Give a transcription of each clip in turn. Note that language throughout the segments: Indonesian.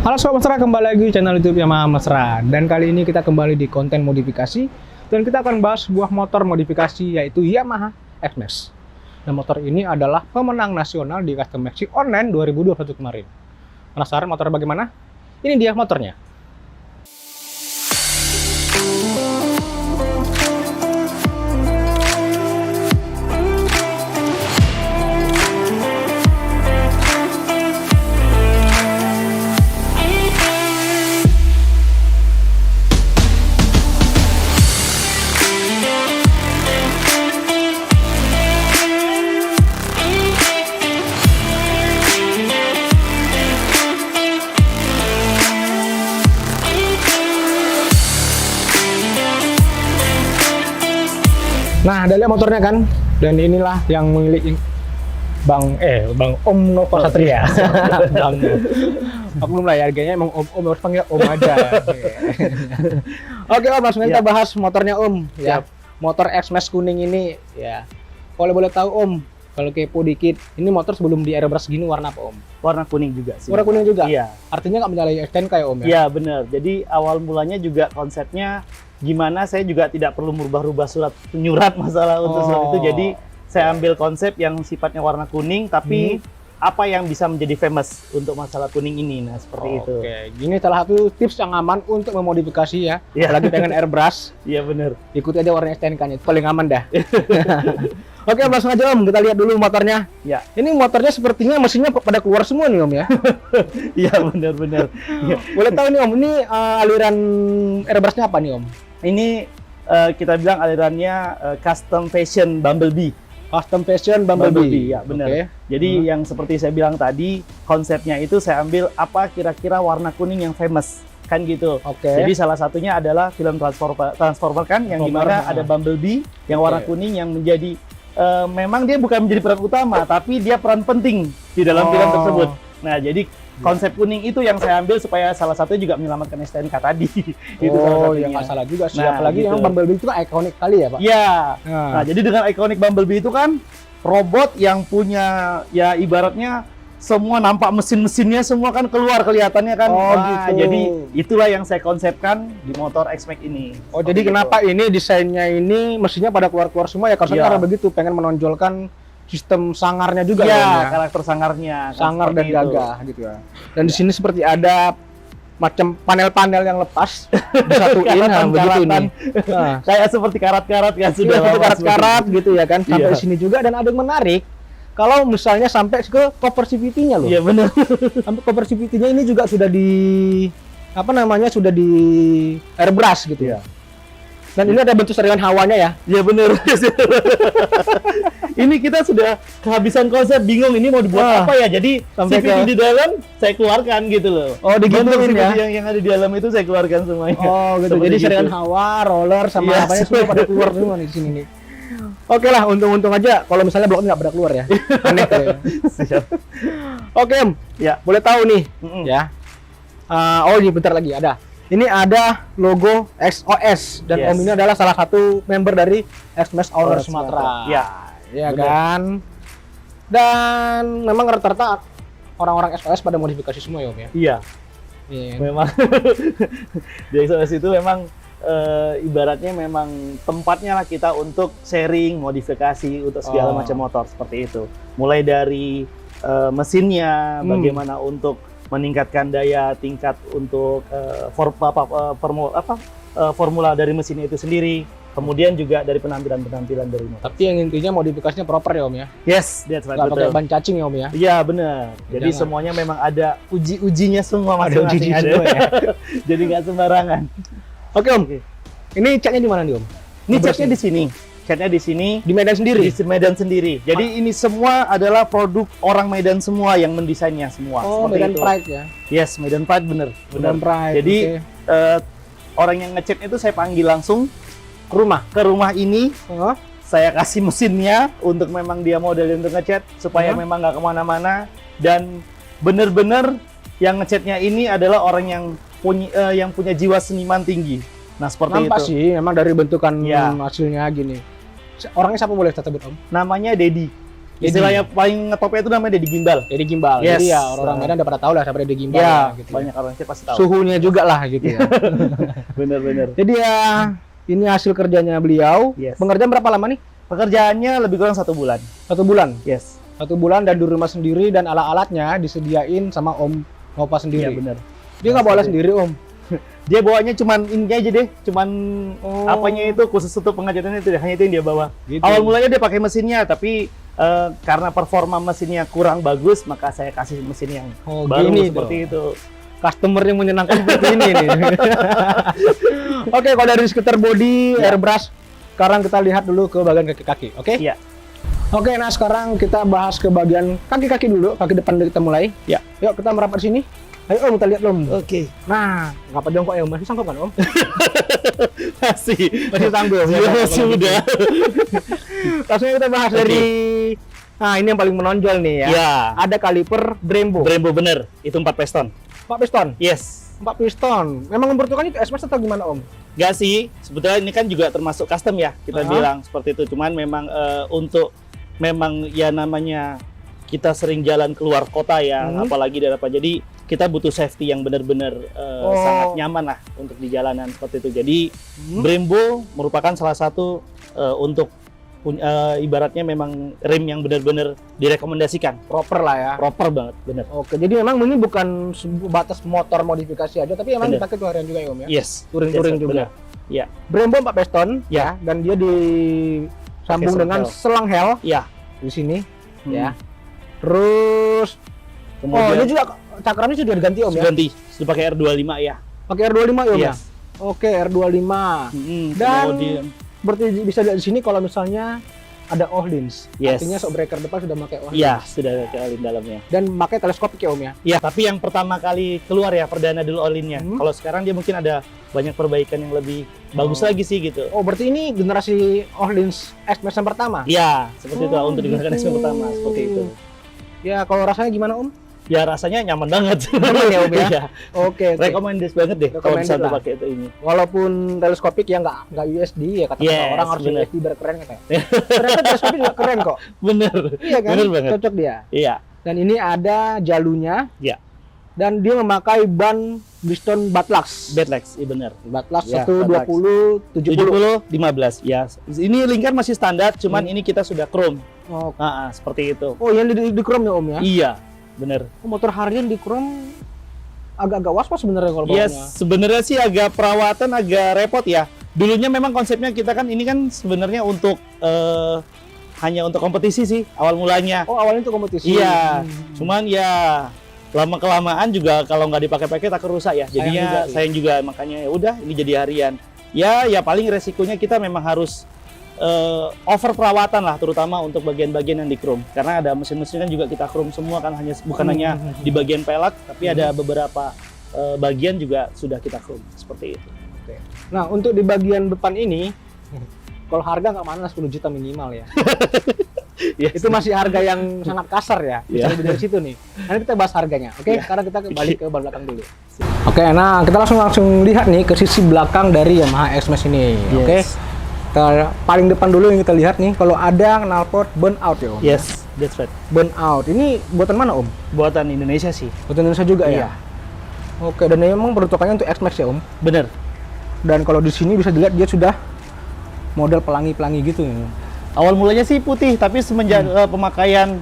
Halo Sobat Mesra, kembali lagi di channel YouTube Yamaha Mesra. Dan kali ini kita kembali di konten modifikasi. Dan kita akan bahas sebuah motor modifikasi, yaitu Yamaha X-Max. Dan motor ini adalah pemenang nasional di Custom Maxi Online 2021 kemarin. Penasaran motor bagaimana? Ini dia motornya. Nah, ada lihat motornya kan? Dan inilah yang memiliki Bang Om Nova Satria. Bang. Aku belum lah ya, harganya emang Om harus panggil Om aja. Oke Om, langsung kita bahas motornya Om. Ya, motor X-Max kuning ini ya. Kalau boleh tahu Om, kalau kepo dikit, ini motor sebelum di airbrush gini warna apa Om? Warna kuning juga sih. Warna kuning juga? Iya. Artinya nggak menyalahi STNK ya Om ya? Iya benar. Jadi awal mulanya juga konsepnya gimana saya juga tidak perlu merubah-rubah nyurat masalah untuk surat itu. Jadi saya ambil konsep yang sifatnya warna kuning, tapi apa yang bisa menjadi famous untuk masalah kuning ini. Nah seperti itu. Oke, gini salah satu tips yang aman untuk memodifikasi ya. Apalagi pengen airbrush. Iya benar. Ikuti aja warna STNK-nya, itu paling aman dah. Oke, langsung aja Om, kita lihat dulu motornya. Ya. Ini motornya sepertinya mesinnya pada keluar semua nih Om ya. Iya benar-benar. Boleh tahu nih Om, ini aliran airbrushnya apa nih Om? Ini kita bilang alirannya Custom Fashion Bumblebee. Custom Fashion Bumblebee. Ya benar. Oke. Jadi yang seperti saya bilang tadi, konsepnya itu saya ambil apa kira-kira warna kuning yang famous. Kan gitu. Oke. Jadi salah satunya adalah film Transformer kan, yang dimana ada Bumblebee yang warna kuning yang menjadi memang dia bukan menjadi peran utama, tapi dia peran penting di dalam film tersebut. Nah, jadi konsep kuning itu yang saya ambil supaya salah satunya juga menyelamatkan STNK tadi. Itu salah satunya. Ya nggak salah juga sih. Nah, apalagi gitu. yang Bumblebee itu kan ikonik kali ya Pak? Iya. Nah, jadi dengan ikonik Bumblebee itu kan robot yang punya ya ibaratnya semua nampak mesin-mesinnya semua kan keluar kelihatannya kan. Gitu. Jadi itulah yang saya konsepkan di motor X-Max ini. Oh, jadi kenapa ini desainnya ini mesinnya pada keluar-keluar semua ya? Karena begitu pengen menonjolkan sistem sangarnya juga ya, karakter sangarnya. Sangar dan gagah gitu ya. Dan di sini seperti ada macam panel-panel yang lepas disatuin begitu nih. Nah, kayak seperti karat-karat kan sudah seperti karat-karat gitu ya kan. Sampai di sini juga, dan ada yang menarik. Kalau misalnya sampai ke cover CVT-nya loh. Iya benar. Sampai cover CVT-nya ini juga sudah di sudah di airbrush gitu ya. Dan ini ada bentuk saringan hawanya ya. Iya benar. Ini kita sudah kehabisan konsep, bingung ini mau dibuat apa ya. Jadi sampai CVT di dalam saya keluarkan gitu loh. Oh, digituin ya. Yang ada di dalam itu saya keluarkan semuanya. Oh, gitu. Jadi saringan hawa, roller sama apanya semua pada keluar semua nih di sini nih. Oke lah, untung-untung aja kalau misalnya bloknya nggak pada keluar ya. Aneh ya. Siap. Oke Om, ya boleh tahu nih ya. Oh ini bentar lagi ada. Ini ada logo XOS dan Om ini adalah salah satu member dari X-Max Owner Sumatera. Ya kan. Dan memang rata-rata orang-orang XOS pada modifikasi semua ya Om ya. Iya. Memang di XOS itu memang ibaratnya memang tempatnya lah kita untuk sharing, modifikasi untuk segala macam motor seperti itu. Mulai dari mesinnya, bagaimana untuk meningkatkan daya tingkat untuk formula dari mesinnya itu sendiri. Kemudian juga dari penampilan dari motor. Tapi yang intinya modifikasinya proper ya Om ya? Yes, that's right. Nggak pakai ban cacing ya Om ya? Iya benar. Jadi semuanya memang ada ujinya semua masing-masing. Ada uji ya? Jadi nggak sembarangan. Oke Om, ini catnya di mana nih Om? Ini catnya di sini. Catnya di sini. Di Medan sendiri? Di Medan sendiri. Jadi ini semua adalah produk orang Medan semua yang mendesainnya semua. Oh, Medan Pride ya? Yes, Medan Pride bener. Medan Pride. Jadi orang yang ngecatnya itu saya panggil langsung ke rumah ini. Saya kasih mesinnya untuk memang dia model untuk ngecat supaya memang nggak kemana-mana, dan bener-bener yang ngecatnya ini adalah orang yang punya jiwa seniman tinggi. Nah seperti nampak itu. Sih, memang dari bentukan hasilnya gini. Orangnya siapa boleh kita sebut Om? Namanya Dedi. Istilahnya paling ngetopnya itu namanya Dedi Gimbal. Jadi gimbal. Yes. Jadi ya orang Medan udah pada tahu lah siapa Dedi gimbal. Ya, gitu. banyak orang sih pasti tahu. Suhunya juga lah gitu ya. Bener-bener. Jadi ya ini hasil kerjanya beliau. Yes. Pengerjaan berapa lama nih? Pekerjaannya lebih kurang 1 bulan. 1 bulan. Yes. 1 bulan dan di rumah sendiri dan alat-alatnya disediain sama Om Nova sendiri. Iya bener. Dia nggak bawa alat sendiri Om. Dia bawanya cuman ini aja deh, cuman apanya itu khusus untuk pengajaran itu deh, hanya itu yang dia bawa. Gitu. Awal mulanya dia pakai mesinnya, tapi karena performa mesinnya kurang bagus, maka saya kasih mesin yang baru gini seperti dong. itu. Customer yang menyenangkan seperti ini nih. Oke, kalau dari sekitar body, Ya. airbrush, sekarang kita lihat dulu ke bagian kaki-kaki, oke? Iya. Oke, nah sekarang kita bahas ke bagian kaki-kaki dulu, kaki depan kita mulai. Ya. Yuk kita merapat sini. Ayo Om, kita lihat Om. Oke. Nah, ngapa jongkok ya Om? Masih sanggup kan Om? Masih sanggup. Ya, sudah. Langsung kita bahas dari, nah ini yang paling menonjol nih ya. Ya. Ada kaliper Brembo. Brembo bener, itu 4 piston. 4 piston. Yes. 4 piston. Memang membutuhkannya ke SMS atau gimana Om? Gak sih, sebetulnya ini kan juga termasuk custom ya, kita bilang seperti itu. Cuman memang untuk memang ya namanya kita sering jalan keluar kota ya, apalagi dari apa. Jadi kita butuh safety yang benar-benar sangat nyaman lah untuk di jalanan seperti itu. Jadi Brembo merupakan salah satu untuk ibaratnya memang rem yang benar-benar direkomendasikan. Proper lah ya. Proper banget, bener. Oke, jadi memang ini bukan batas motor modifikasi aja, tapi memang Bener. dipakai tuh harian juga ya Om ya? Yes. Touring-touring Yes, juga. bener. Ya. Brembo 4 piston Ya. dan dia disambung Pakai dengan selang selang hel Ya. di sini ya. Terus Kemudian ini juga cakramnya sudah diganti Om ya? ganti, sudah pakai R25 ya. Pakai R25 ya Om ya? Yes. Oke, R25. Dan Kemudian berarti bisa lihat di sini kalau misalnya ada Ohlins. Yes. Artinya shockbreaker depan sudah pakai Ohlins. ya sudah ada olin dalamnya. Dan pakai teleskopik ya Om ya? Ya, tapi yang pertama kali keluar ya perdana dulu olinnya. Kalau sekarang dia mungkin ada banyak perbaikan yang lebih bagus lagi sih gitu. Oh, berarti ini generasi Ohlins X-Max yang pertama? Ya, seperti itu untuk digunakan yang pertama seperti itu. Ya, kalau rasanya gimana Om? Ya rasanya nyaman banget. Nyaman ya Om ya? Iya. Oke. Recommended banget deh kalau Recommended bisa lah. pakai itu ini. Walaupun teleskopik ya nggak USD ya kata Yes, orang harus bener. USD biar keren katanya. Ternyata teleskopik juga keren kok. Bener. Iya kan? Bener banget. Cocok dia. Iya. Dan ini ada jalunya. Iya. Dan dia memakai ban Bridgestone Batlux. Bedlex, iya bener. Batlux Ya, 120 70. 70 15 ya. Ini lingkar masih standar, cuman ini kita sudah chrome. Oh, Seperti itu. oh yang di chrome ya Om ya? Iya, bener. Oh, motor harian di chrome agak-agak was-was sebenarnya kalau Yes, bawanya. sebenarnya sih agak perawatan agak repot ya. Dulunya memang konsepnya kita kan ini kan sebenarnya untuk hanya untuk kompetisi sih awal mulanya. Oh, awalnya itu kompetisi. Iya, cuman ya lama kelamaan juga kalau nggak dipakai-pakai tak rusak ya. Jadinya sayang juga makanya ya udah ini jadi harian. Ya paling resikonya kita memang harus over perawatan lah, terutama untuk bagian-bagian yang di chrome. Karena ada mesin-mesin kan juga kita chrome semua kan, bukan hanya di bagian pelek, tapi ada beberapa bagian juga sudah kita chrome seperti itu. Oke. Nah, untuk di bagian depan ini, kalau harga nggak mana 10 juta minimal ya. Yes. Itu masih harga yang sangat kasar ya. Bisa Yeah. lebih dari situ nih. Nanti kita bahas harganya. Oke, Yeah. sekarang kita kembali ke ban belakang dulu. Oke, nah kita langsung lihat nih ke sisi belakang dari Yamaha X-Max ini. Yes. Oke. Kita paling depan dulu yang kita lihat nih, kalau ada knalpot burnout ya Om. Yes, that's right. Burnout. Ini buatan mana Om? Buatan Indonesia sih. Buatan Indonesia juga Iya. ya? Oke, dan memang peruntukannya untuk X-Max ya Om. Bener. Dan kalau di sini bisa dilihat dia sudah model pelangi-pelangi gitu ya. Awal mulanya sih putih, tapi semenjak pemakaian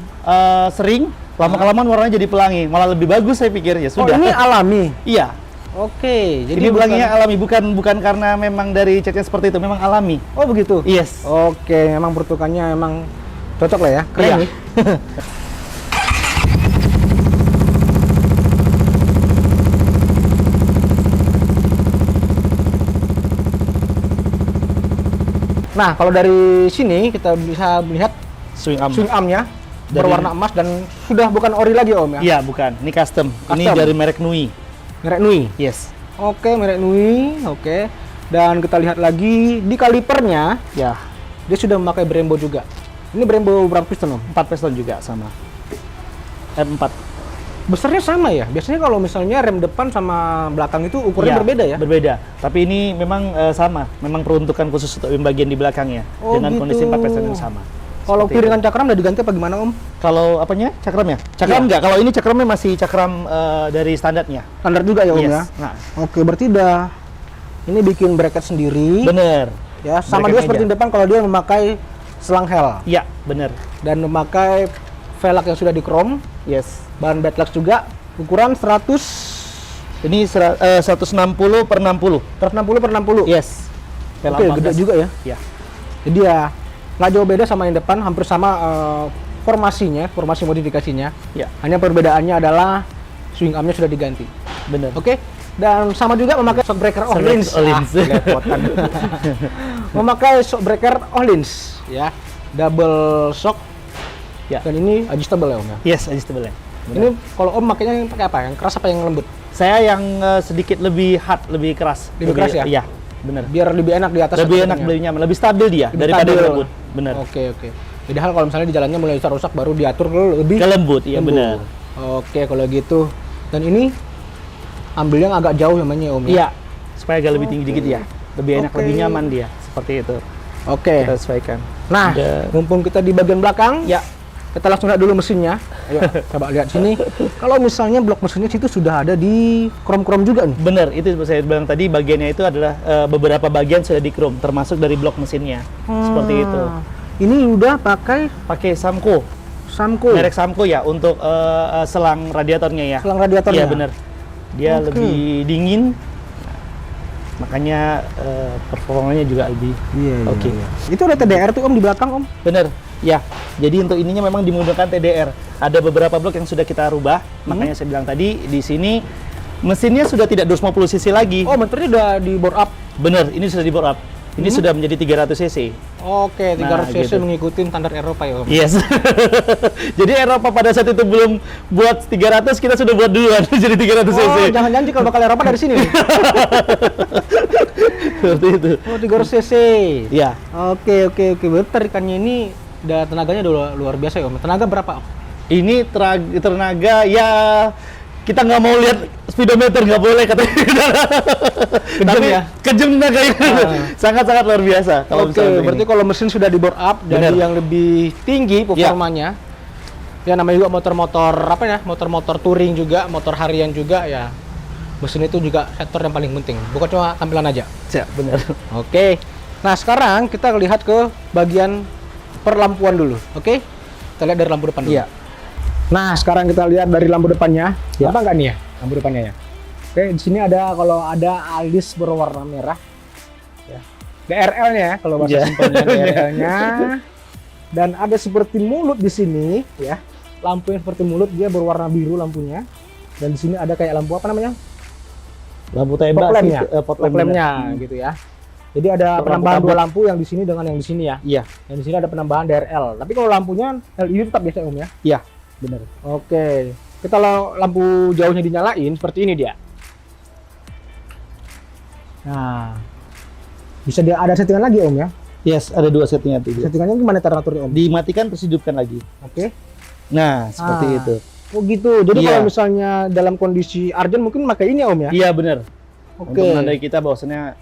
sering, lama-kelamaan warnanya jadi pelangi. Malah lebih bagus saya pikir, ya Oh, sudah. ini alami. Iya, Oke, jadi pelanginya alami, bukan karena memang dari catnya seperti itu, memang alami. Oh, begitu. Yes. Oke, memang peruntukannya memang cocok lah ya. Keren Iya. nih. Nah, kalau dari sini kita bisa melihat Swing arm. swing armnya Dari- berwarna emas dan sudah bukan ori lagi Om ya. Iya, bukan. Ini custom. Ini Custom. dari merek Nui. Merek Nui. Yes. Oke, merek Nui. Oke. Dan kita lihat lagi di kalipernya, Ya, dia sudah memakai Brembo juga. Ini Brembo berapa piston Om? 4 piston juga sama. M4. Besarnya sama ya? Biasanya kalau misalnya rem depan sama belakang itu ukurannya Iya, berbeda ya? Berbeda. Tapi ini memang sama. Memang peruntukan khusus untuk bagian di belakangnya. Oh, dengan gitu. kondisi 4 piston yang sama. Kalau Seperti piringan cakram udah diganti apa gimana Om? Kalau apanya? Cakramnya? Cakram Iya. enggak. Kalau ini cakramnya masih cakram dari standarnya. Standar juga ya Om Yes. ya? Nah, Oke, berarti udah ini bikin bracket sendiri. bener. Ya, sama Bracket juga seperti meja. depan kalau dia memakai selang hel Iya, bener. dan memakai velg yang sudah di chrome, Yes. bahan bedlax juga, ukuran 160 per 60. 160 per 60. Yes. Oke, gede juga ya. Iya. Jadi ya nggak jauh beda sama yang depan, hampir sama formasinya, formasi modifikasinya. Iya, Hanya perbedaannya adalah swing armnya sudah diganti. bener. Oke, dan sama juga memakai shockbreaker Ohlins. Ohlins. Belepotan. Memakai shockbreaker Ohlins, ya, double shock. Ya. Dan ini adjustable ya Om ya. Yes, adjustable. Ini kalau Om makanya yang pakai apa? Yang keras apa yang lembut? Saya yang sedikit lebih hard, lebih keras. Lebih keras ya? Iya, bener. Biar lebih enak di atas. Lebih enak, sepertinya. lebih nyaman, lebih stabil dia Lebih daripada stabil. yang lembut. Bener. Oke. Jadi hal kalau misalnya di jalannya mulai rusak baru diatur ke lebih Ke lembut, iya lembut. bener. Oke, kalau gitu. Dan ini ambilnya agak jauh namanya Om ya. Iya, supaya agak lebih tinggi dikit ya. Lebih enak, Oke. lebih nyaman dia. Seperti itu. Oke. Kita sesuaikan. Nah, Dan- mumpung kita di bagian belakang, Ya, kita langsung lihat dulu mesinnya. Ayo, coba lihat sini. Kalau misalnya blok mesinnya situ sudah ada di krom-krom juga nih. bener. Itu saya bilang tadi, bagiannya itu adalah beberapa bagian sudah di chrome, termasuk dari blok mesinnya. Seperti itu. Ini udah pakai Pakai Samco, Samco. merek Samco ya, untuk selang radiatornya ya. Selang radiatornya. Iya bener. Dia Oke. lebih dingin, makanya performanya juga lebih Iya. oke. Itu ada TDR tuh Om di belakang Om. Bener, ya. Jadi untuk ininya memang dimudahkan TDR. Ada beberapa blok yang sudah kita rubah, makanya saya bilang tadi di sini mesinnya sudah tidak 250 cc lagi. Oh, motornya udah di bore up. Bener, ini sudah di bore up. Ini sudah menjadi 300 cc. Oke, 300 cc gitu. mengikuti standar Eropa ya Om. Yes. Jadi Eropa pada saat itu belum buat 300, kita sudah buat duluan jadi 300 cc. Oh, jangan janji kalau bakal Eropa dari sini nih. Seperti itu. Oh, 300 cc. Iya. Oke. Berarti tarikannya ini udah tenaganya udah luar biasa ya Om. Tenaga berapa Om? Ini tenaga ya, kita nggak mau lihat speedometer, nggak boleh katanya. Tapi ya? kejam tenaganya. Sangat-sangat luar biasa. Kalau Oke, misalnya untuk berarti ini. kalau mesin sudah di bore up Bener. jadi yang lebih tinggi performanya. Ya namanya juga motor-motor apa ya? Motor-motor touring juga, motor harian juga ya. Mesin itu juga sektor yang paling penting, bukan cuma tampilan aja. Ya, benar. Oke. Nah, sekarang kita lihat ke bagian perlampuan dulu. Oke? Kita lihat dari lampu depan dulu. Iya. Nah, sekarang kita lihat dari lampu depannya. Ya. Apa enggak nih ya? Lampu depannya ya. Oke, di sini ada kalau ada alis berwarna merah. Ya. DRL-nya ya, kalau bahasa Ya. simpelnya DRL-nya. Dan ada seperti mulut di sini, ya. Lampu yang seperti mulut dia berwarna biru lampunya. Dan di sini ada kayak lampu apa namanya? Lampu tembak Fog lamp-nya. fog Fog lamp-nya gitu ya. Jadi ada Lampu penambahan kabut. dua lampu yang di sini dengan yang di sini ya. Iya, Dan di sini ada penambahan DRL. Tapi kalau lampunya LED tetap biasa Om ya. iya, benar. Oke. Kita kalau lampu jauhnya dinyalain seperti ini dia. Nah. Bisa dia ada settingan lagi Om ya. Yes, ada dua settingan tuh. Settingannya gimana cara ngaturnya Om? Dimatikan terus hidupkan lagi. Oke. Nah, seperti Ah. itu. Oh gitu. Jadi Iya. kalau misalnya dalam kondisi urgent mungkin pakai ini ya Om ya. Iya, benar. Oke. Untuk menandai kita bahwasanya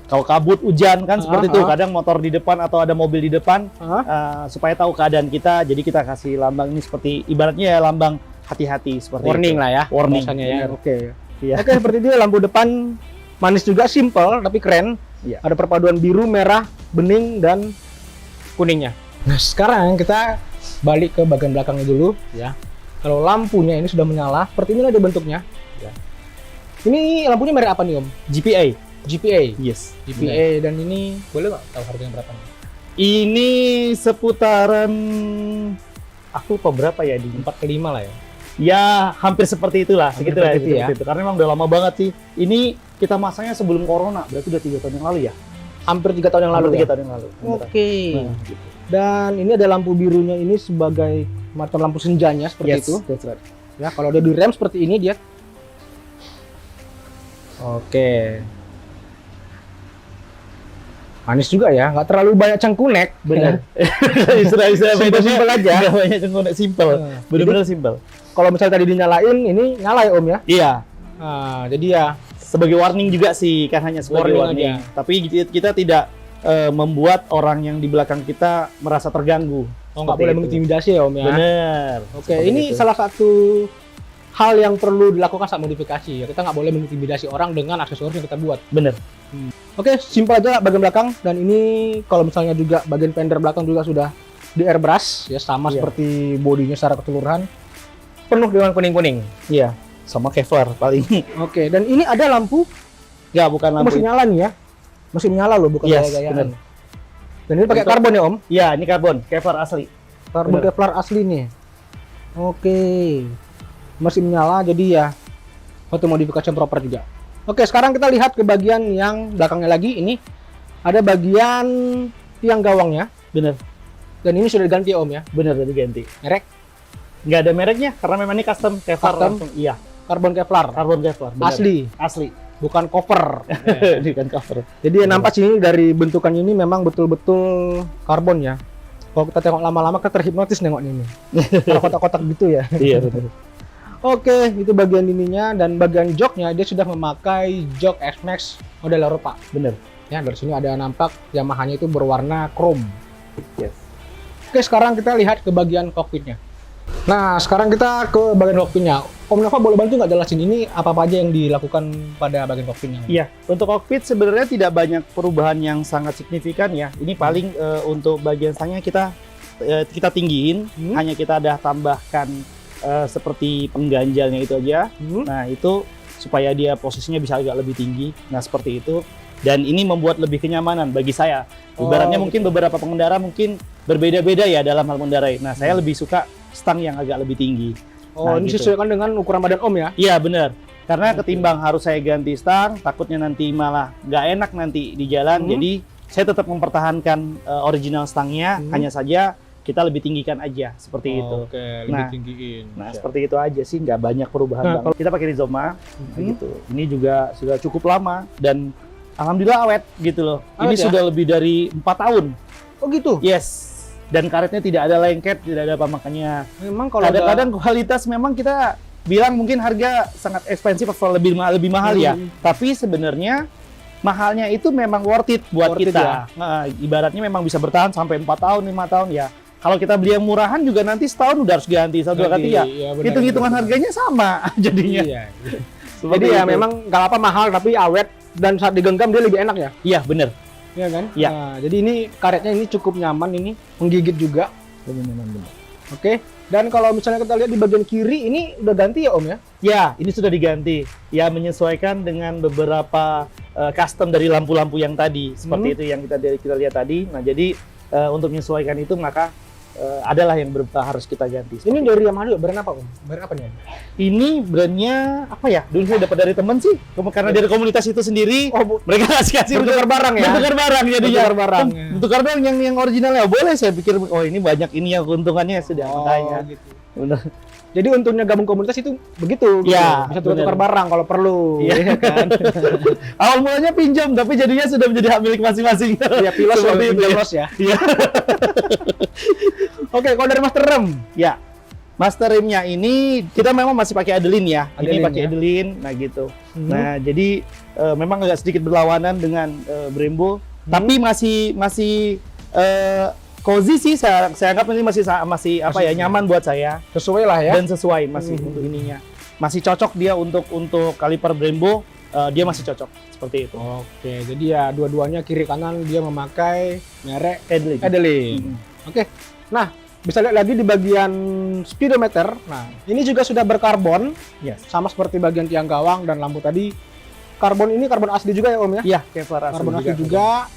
kalau kabut hujan kan seperti itu, kadang motor di depan atau ada mobil di depan, Ah, supaya tahu keadaan kita, jadi kita kasih lambang ini seperti ibaratnya ya lambang hati-hati seperti warning itu. lah ya. Warning. bahasanya ya. Bener. Oke. Iya. Oke, seperti dia lampu depan manis juga, simple tapi keren. Iya. Ada perpaduan biru, merah, bening dan kuningnya. Nah, sekarang kita balik ke bagian belakangnya dulu ya. Kalau lampunya ini sudah menyala, seperti inilah dia bentuknya. Ya. Ini lampunya merek apa nih Om? GPA. GPA. Yes. GPA dan ini boleh nggak tahu harganya berapa nih? Ini seputaran aku lupa berapa ya di 4 ke 5 lah ya. ya hampir seperti itulah, Hampir segitu lah, seperti itu ya. seperti itu. Karena memang udah lama banget sih. Ini kita masangnya sebelum corona, berarti udah 3 tahun yang lalu ya. Hampir 3 tahun yang lalu. Hampir Ya? 3 tahun yang lalu. Oke. Nah, gitu. Dan ini ada lampu birunya ini sebagai macam lampu senjanya seperti Yes, itu. that's right. Ya, kalau udah di rem seperti ini dia. Oke. Manis juga ya, nggak terlalu banyak cengkunek. Benar. Istilah-istilah Simpel-simpel aja. Nggak banyak cengkonek, simpel. Nah, Benar-benar simpel. Kalau misalnya tadi dinyalain, ini nyala ya Om ya. Iya. Nah, jadi ya Sebagai warning juga sih, kan hanya sebagai Warning warning. Tapi kita tidak membuat orang yang di belakang kita merasa terganggu. Oh, nggak boleh mengintimidasi ya Om ya? Bener. Oke, ini salah satu hal yang perlu dilakukan saat modifikasi ya. Kita nggak boleh mengintimidasi orang dengan aksesoris yang kita buat. Bener. Oke, simpel aja bagian belakang. Dan ini kalau misalnya juga bagian fender belakang juga sudah di airbrush ya, sama seperti bodinya secara keseluruhan. Penuh dengan kuning-kuning. Iya, sama Kevlar paling. Oke, dan ini ada lampu. Ya, bukan lampu. Mesin nyala nih ya. Mesin nyala loh, bukan gaya-gayaan. Dan ini pakai karbon ya Om? Iya, ini karbon, Kevlar asli. Karbon Kevlar asli nih. Oke. Mesin nyala, jadi ya foto modifikasi yang proper juga. Oke, sekarang kita lihat ke bagian yang belakangnya lagi. Ini ada bagian tiang gawangnya. Bener. Dan ini sudah diganti ya Om ya? Bener, udah diganti. Merek? Nggak ada mereknya, karena memang ini custom Kevlar langsung. Iya. Karbon Kevlar. Karbon Kevlar. Asli. Asli. Bukan cover. Ini kan cover. Jadi yang nampak sini dari bentukannya ini memang betul-betul karbon ya. Kalau kita tengok lama-lama kita terhipnotis nengok ini. Kalau kotak-kotak gitu ya. Iya betul. Oke, itu bagian ininya, dan bagian joknya dia sudah memakai jok S-Max model Eropa. Bener. Ya, dari sini ada nampak Yamaha-nya itu berwarna chrome. Yes. Oke, sekarang kita lihat ke bagian cockpitnya. Nah, sekarang kita ke bagian cockpitnya. Om Nova boleh bantu nggak jelasin ini apa-apa aja yang dilakukan pada bagian cockpitnya? Iya, untuk cockpit sebenarnya tidak banyak perubahan yang sangat signifikan ya. Ini paling untuk bagian stangnya kita tinggiin, hanya kita ada tambahkan seperti pengganjalnya itu aja. Nah, itu supaya dia posisinya bisa agak lebih tinggi. Nah, seperti itu. Dan ini membuat lebih kenyamanan bagi saya. Ibaratnya mungkin beberapa pengendara mungkin berbeda-beda ya dalam hal mengendarai. Nah, saya lebih suka stang yang agak lebih tinggi. Oh, nah, ini gitu. sesuaikan dengan ukuran badan Om ya? Iya, benar. Karena ketimbang harus saya ganti stang, takutnya nanti malah nggak enak nanti di jalan. Jadi, saya tetap mempertahankan original stangnya, hanya saja kita lebih tinggikan aja, seperti itu. Oke, lebih tinggiin. Nah, seperti itu aja sih, nggak banyak perubahan banget. Kita pakai Rizoma, gitu. Ini juga sudah cukup lama, dan alhamdulillah awet, gitu loh. Awet ini ya? sudah lebih dari 4 tahun. Oh gitu? Yes. Dan karetnya tidak ada lengket, tidak ada apa, makanya memang kalau kadang-kadang kualitas memang kita bilang mungkin harga sangat ekspensif atau lebih mahal ya. Tapi sebenarnya mahalnya itu memang worth it buat kita. Ya? Nah, ibaratnya memang bisa bertahan sampai 4 tahun, 5 tahun ya. Kalau kita beli yang murahan juga nanti setahun udah harus ganti, satu ganti ya. Hitung-hitungan harganya sama jadinya. Iya. Jadi ya memang nggak apa mahal tapi awet, dan saat digenggam dia lebih enak ya. Iya, bener. Iya kan? Iya. Nah, jadi ini karetnya ini cukup nyaman, ini menggigit juga. Lebih nyaman bener. Oke. Dan kalau misalnya kita lihat di bagian kiri ini udah ganti ya Om ya? Ya, ini sudah diganti. Ya, menyesuaikan dengan beberapa custom dari lampu-lampu yang tadi. Seperti itu yang kita lihat tadi. Nah, jadi untuk menyesuaikan itu maka adalah yang harus kita ganti. Ini dari Yamaha juga, brand apa Om? Brand apa nih Om? Ini brandnya apa ya? Dulu saya dapat dari teman sih, karena dari komunitas itu sendiri. Mereka kasih bertukar barang ya? Bertukar barang jadi bertukar barang. Bertukar barang yang originalnya boleh. Saya pikir oh ini banyak ini yang keuntungannya sudah makanya. Gitu. Benar. Jadi untungnya gabung komunitas itu begitu. Ya, bisa tukar barang kalau perlu. Iya kan. Awal mulanya pinjam, tapi jadinya sudah menjadi hak milik masing-masing. Ya, pilos seperti itu ya. Iya. Oke, kalau dari master rem, ya master remnya ini kita memang masih pakai Adeline ya. Ini pakai Adeline, nah gitu. Nah jadi memang agak sedikit berlawanan dengan Brembo, tapi masih cozy sih. Saya anggap ini masih apa ya, nyaman buat saya. Sesuai lah ya. Dan sesuai masih untuk ininya. Masih cocok dia untuk kaliper Brembo, dia masih cocok seperti itu. Oke, jadi ya dua-duanya kiri kanan dia memakai merek Adeline. Oke. Nah, bisa lihat lagi di bagian speedometer. Nah, ini juga sudah berkarbon. Yes. Sama seperti bagian tiang gawang dan lampu tadi. Karbon ini karbon asli juga ya Om ya? Iya, Kevlar asli. Karbon asli juga.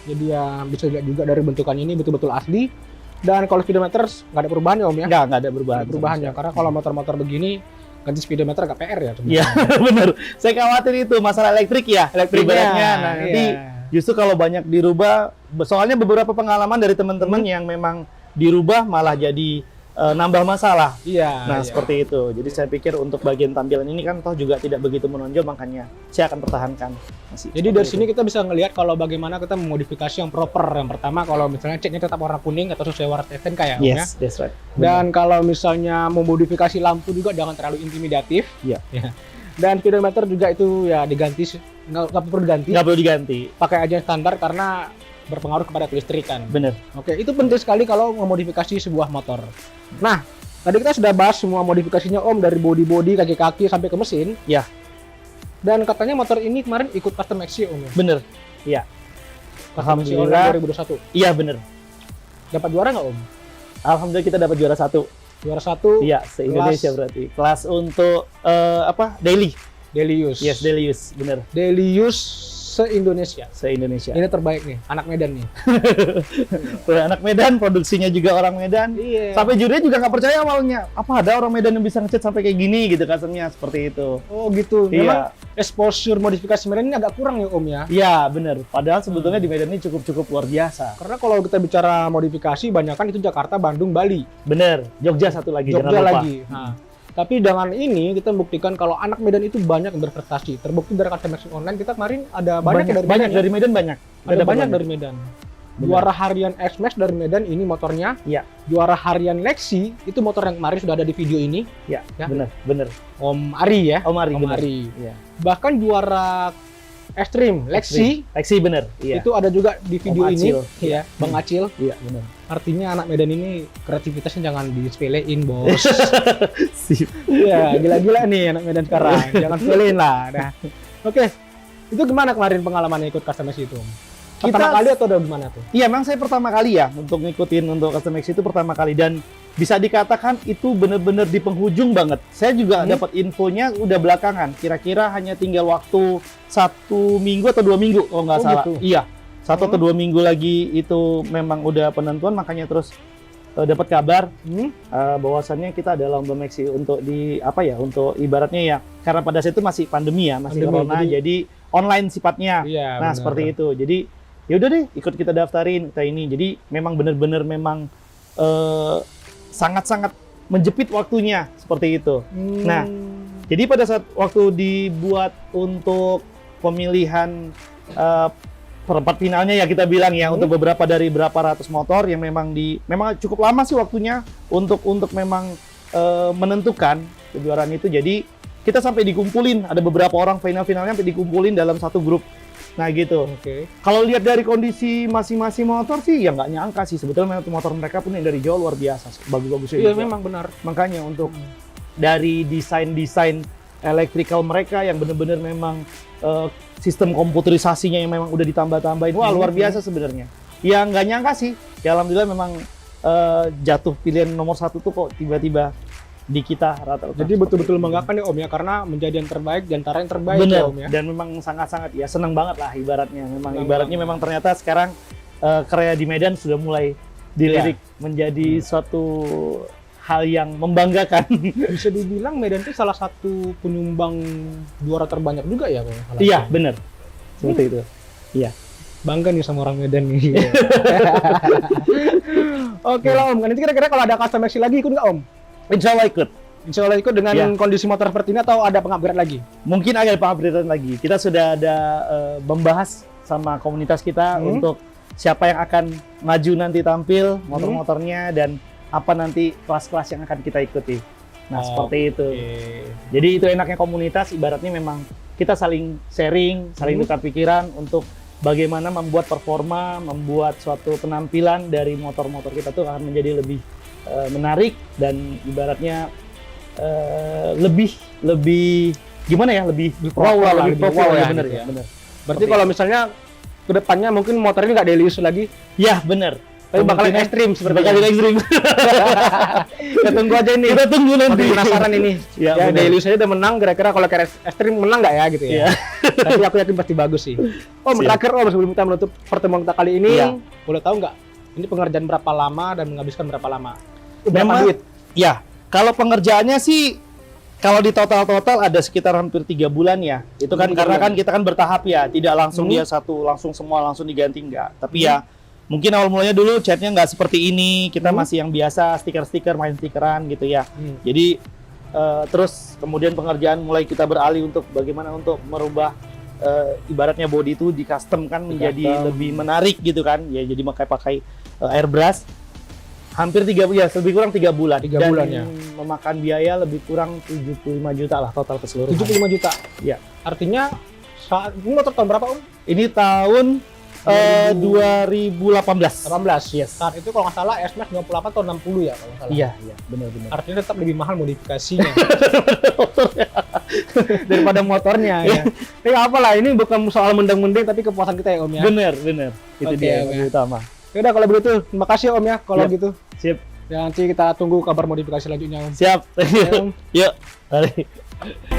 Jadi ya bisa lihat juga dari bentukannya ini betul-betul asli. Dan kalau speedometer nggak ada perubahan ya Om ya? Nggak ada perubahan. Ya, karena kalau motor-motor begini ganti speedometer agak PR ya. Iya, benar. Saya khawatir itu masalah elektrik ya. Elektriknya. Nah, nanti justru kalau banyak dirubah, soalnya beberapa pengalaman dari teman-teman yang memang dirubah malah jadi nambah masalah. Iya. Nah, seperti itu. Jadi saya pikir untuk bagian tampilan ini kan toh juga tidak begitu menonjol, makanya saya akan pertahankan. Jadi dari sini kita bisa ngelihat kalau bagaimana kita memodifikasi yang proper. Yang pertama kalau misalnya catnya tetap warna kuning atau sesuai warna STNK ya Om ya. Yes, that's right. Dan kalau misalnya memodifikasi lampu juga jangan terlalu intimidatif. Iya. Ya. Dan speedometer juga itu ya diganti, nggak perlu diganti. Nggak perlu diganti. Pakai aja yang standar karena berpengaruh kepada kelistrikan. Bener. Oke, itu penting sekali kalau memodifikasi sebuah motor. Nah, tadi kita sudah bahas semua modifikasinya Om, dari bodi-bodi, kaki-kaki sampai ke mesin. Ya. Dan katanya motor ini kemarin ikut Custom XC Om ya? Bener. Iya. Custom XC Alhamdulillah. 2021. Iya bener. Dapat juara nggak Om? Alhamdulillah kita dapat juara 1. Juara 1. Iya, se-Indonesia berarti. Kelas untuk daily. Daily use. Yes, daily use, bener. Daily use se-Indonesia. Se-Indonesia. Ini terbaik nih, anak Medan nih. Anak Medan, produksinya juga orang Medan. Iya. Sampai jurinya juga nggak percaya awalnya. Apa ada orang Medan yang bisa ngecat sampai kayak gini gitu customnya, seperti itu. Oh gitu. Iya. Memang exposure modifikasi Medan ini agak kurang ya Om ya. Iya, bener. Padahal sebetulnya di Medan ini cukup luar biasa. Karena kalau kita bicara modifikasi, banyak kan itu Jakarta, Bandung, Bali. Bener. Jogja satu lagi, Jogja jangan lupa. lagi. Nah, tapi dengan ini kita membuktikan kalau anak Medan itu banyak yang berprestasi. Terbukti dari Custom XC online kita kemarin ada banyak dari Medan. Dari Medan banyak. Ada banyak dari Medan. Juara harian X-Max dari Medan ini motornya. Iya. Juara harian Lexi itu motor yang kemarin sudah ada di video ini. Iya, Ya. bener. Om Ari ya. Om Ari, Om bener. Ari. Iya. Bahkan juara Extreme Lexi Lexi bener. Iya. itu ada juga di video Om ini. Acil. Ya, Bang Acil. Iya, bener. Artinya anak Medan ini kreativitasnya jangan disepelein, Bos. Sip. Iya, gila-gila nih anak Medan sekarang. Jangan sepelein lah. Nah. Oke. Itu gimana kemarin pengalamannya ikut Custom XC itu? Pertama kali atau udah gimana tuh? Iya, memang saya pertama kali ya untuk ngikutin untuk Custom XC itu pertama kali, dan bisa dikatakan itu bener-bener di penghujung banget. Saya juga dapat infonya udah belakangan. Kira-kira hanya tinggal waktu 1 minggu atau 2 minggu kalau nggak salah. Gitu. Iya. 1 atau 2 minggu lagi itu memang udah penentuan, makanya terus dapat kabar bahwasannya kita ada lomba maxi untuk untuk ibaratnya ya, karena pada saat itu masih pandemi ya, masih corona, jadi online sifatnya. Iya, Nah, seperti itu. Jadi ya udah deh, ikut kita daftarin kita ini. Jadi memang benar-benar sangat-sangat menjepit waktunya seperti itu. Nah, jadi pada saat waktu dibuat untuk pemilihan perempat finalnya ya kita bilang ya, untuk beberapa dari berapa ratus motor yang memang cukup lama sih waktunya untuk memang menentukan kejuaraan itu. Jadi kita sampai dikumpulin, ada beberapa orang final-finalnya sampai dikumpulin dalam satu grup. Nah gitu. Oke. Kalau lihat dari kondisi masing-masing motor sih ya nggak nyangka sih sebetulnya motor mereka pun yang dari jauh luar biasa, bagus-bagusnya. Iya, juga. memang benar. Makanya untuk dari desain electrical mereka yang benar-benar memang sistem komputerisasinya yang memang udah ditambah-tambahin, wah luar biasa sebenarnya. Ya nggak nyangka sih. Ya alhamdulillah memang jatuh pilihan nomor 1 tuh kok tiba-tiba di kita rata-rata. Jadi betul-betul membanggakan ya Om ya, karena menjadi yang terbaik di antara yang terbaik. Bener. Ya Om ya. Dan memang sangat-sangat ya senang banget lah ibaratnya. Senang Ibaratnya banget. memang ternyata sekarang karya di Medan sudah mulai dilirik menjadi suatu hal yang membanggakan. Bisa dibilang Medan itu salah satu penyumbang juara terbanyak juga ya Om? Iya, benar. Seperti itu. Iya. Bangga nih sama orang Medan nih. Oke lah Om, nanti kira-kira kalau ada Custom XC lagi ikut nggak Om? Insya Allah ikut. Insya Allah ikut dengan kondisi motor seperti ini atau ada pengupgrade lagi? Mungkin ada pengupgradean lagi. Kita sudah ada membahas sama komunitas kita untuk siapa yang akan maju nanti tampil, motor-motornya, dan apa nanti kelas-kelas yang akan kita ikuti. Nah, seperti itu. Jadi itu enaknya komunitas, ibaratnya memang kita saling sharing, saling tukar pikiran untuk bagaimana membuat performa, membuat suatu penampilan dari motor-motor kita tuh akan menjadi lebih menarik dan ibaratnya lebih gimana ya, lebih wow lah, lebih wow ya, bener ya, bener. Berarti kalau misalnya kedepannya mungkin motor ini nggak daily use lagi? Ya bener. Tapi bakalan ekstrim seperti bakalan ekstrim. Kita tunggu aja ini. Kita tunggu nanti. Masih penasaran ini. Ya, daily use aja udah menang, kira-kira kalau kayak ekstrim menang nggak ya gitu ya? Tapi aku yakin pasti bagus sih. Terakhir sebelum kita menutup pertemuan kita kali ini, boleh tahu nggak ini pengerjaan berapa lama dan menghabiskan berapa lama? Berapa duit? Ya, kalau pengerjaannya sih kalau di total ada sekitar hampir 3 bulan ya. Itu kan karena kan kita kan bertahap ya, tidak langsung dia langsung diganti enggak. Tapi ya mungkin awal mulanya dulu catnya nggak seperti ini, kita masih yang biasa stiker-stiker, main stikeran gitu ya. Jadi terus kemudian pengerjaan mulai kita beralih untuk bagaimana untuk merubah ibaratnya body itu di custom kan menjadi lebih menarik gitu kan. Ya jadi pakai airbrush. Hampir 3 bulan, lebih kurang 3 bulan. 3 bulan ya. Memakan biaya lebih kurang 75 juta lah total keseluruhan. 75 juta. Ya. Artinya ini motor tahun berapa Om? Ini tahun 2018. 18. Yes. Saat itu kalau nggak salah S-Max 28 atau 60 ya kalau nggak salah. Iya, benar-benar. Artinya tetap lebih mahal modifikasinya daripada motornya ya. Tapi nggak apa lah, ini bukan soal mendeng-mendeng tapi kepuasan kita ya Om ya. Bener. Itu Oke, dia oke. yang utama. Ya udah kalau begitu, terima kasih Om ya kalau Yap. gitu. Sip. Ya, nanti kita tunggu kabar modifikasi selanjutnya Om. Siap. Ya, Om. Yuk. Mari.